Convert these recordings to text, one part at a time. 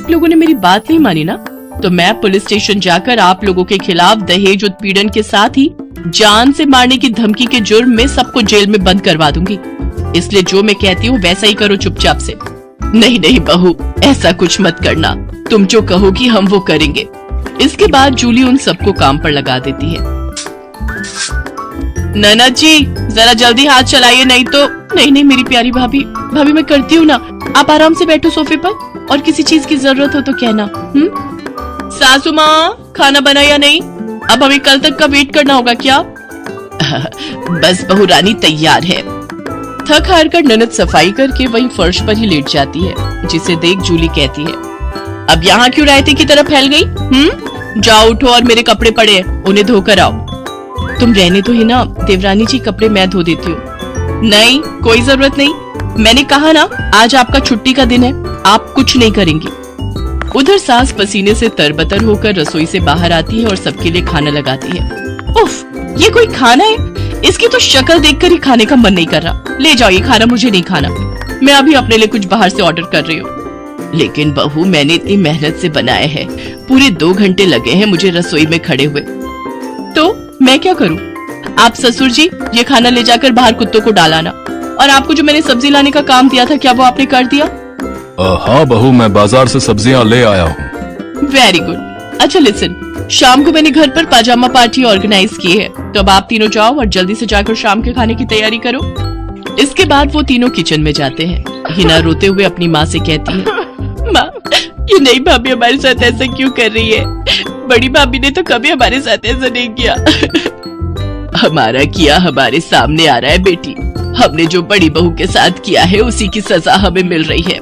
आप लोगों ने मेरी बात नहीं मानी ना, तो मैं पुलिस स्टेशन जाकर आप लोगों के खिलाफ दहेज उत्पीड़न के साथ ही जान से मारने की धमकी के जुर्म में सबको जेल में बंद करवा दूंगी। इसलिए जो मैं कहती हूँ वैसा ही करो चुपचाप से। नहीं नहीं बहू, ऐसा कुछ मत करना, तुम जो कहोगी हम वो करेंगे। इसके बाद जूली उन सबको काम पर लगा देती है। ननद जी जरा जल्दी हाथ चलाइए, नहीं तो। नहीं नहीं मेरी प्यारी भाभी, भाभी मैं करती हूँ ना, आप आराम से बैठो सोफे पर, और किसी चीज की जरूरत हो तो कहना। सासू माँ खाना बना या नहीं? अब हमें कल तक का वेट करना होगा क्या? बस बहू रानी तैयार है। थक हार कर ननद सफाई करके वहीं फर्श पर ही लेट जाती है, जिसे देख जूली कहती है, अब यहाँ क्यों रायते की तरफ फैल गई? जाओ उठो और मेरे कपड़े पड़े हैं, उन्हें धोकर आओ। तुम रहने तो ही ना देवरानी जी, कपड़े मैं धो देती हूँ। नहीं कोई जरूरत नहीं, मैंने कहा ना आज आपका छुट्टी का दिन है, आप कुछ नहीं करेंगी। उधर सास पसीने से तरबतर होकर रसोई से बाहर आती है और सबके लिए खाना लगाती है। उफ, ये कोई खाना है? इसकी तो शक्ल देखकर ही खाने का मन नहीं कर रहा। ले जाओ ये खाना, मुझे नहीं खाना, मैं अभी अपने लिए कुछ बाहर से ऑर्डर कर रही हूँ। लेकिन बहू मैंने इतनी मेहनत से बनाया है, पूरे 2 घंटे लगे हैं मुझे रसोई में खड़े हुए, तो मैं क्या करूँ? आप ससुर जी ये खाना ले जाकर बाहर कुत्तों को डालाना, और आपको जो मैंने सब्जी लाने का काम दिया था क्या वो आपने कर दिया? हाँ बहू, मैं बाजार से सब्जियां ले आया हूँ। Very good. अच्छा लिसन, शाम को मैंने घर पर पाजामा पार्टी ऑर्गेनाइज की है, तो अब आप तीनों जाओ और जल्दी से जाकर शाम के खाने की तैयारी करो। इसके बाद वो तीनों किचन में जाते हैं। हिना रोते हुए अपनी माँ से कहती है, माँ ये नई भाभी हमारे साथ ऐसा क्यों कर रही है? बड़ी भाभी ने तो कभी हमारे साथ ऐसा नहीं किया। हमारा किया हमारे सामने आ रहा है बेटी, हमने जो बड़ी बहू के साथ किया है उसी की सजा हमें मिल रही है।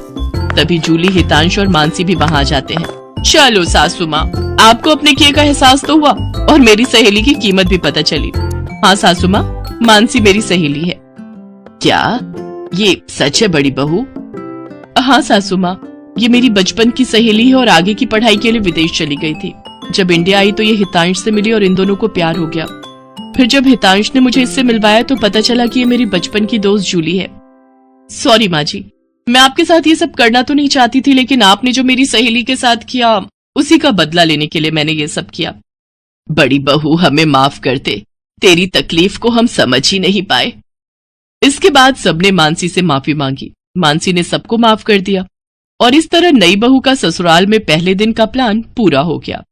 तभी जूली, हितांश और मानसी भी वहाँ जाते हैं। चलो सासू माँ, आपको अपने किए का एहसास तो हुआ और मेरी सहेली की कीमत भी पता चली। हाँ सासू माँ, मानसी मेरी सहेली है। क्या ये सच है बड़ी बहू? हाँ सासू माँ, ये मेरी बचपन की सहेली है और आगे की पढ़ाई के लिए विदेश चली गई थी। जब इंडिया आई तो ये हितांश से मिली और इन दोनों को प्यार हो गया। फिर जब हितांश ने मुझे इससे मिलवाया तो पता चला कि ये मेरी बचपन की दोस्त जूली है। सॉरी माँ जी, मैं आपके साथ ये सब करना तो नहीं चाहती थी, लेकिन आपने जो मेरी सहेली के साथ किया उसी का बदला लेने के लिए मैंने ये सब किया। बड़ी बहू हमें माफ कर दे, तेरी तकलीफ को हम समझ ही नहीं पाए। इसके बाद सबने मानसी से माफी मांगी। मानसी ने सबको माफ कर दिया और इस तरह नई बहू का ससुराल में पहले दिन का प्लान पूरा हो गया।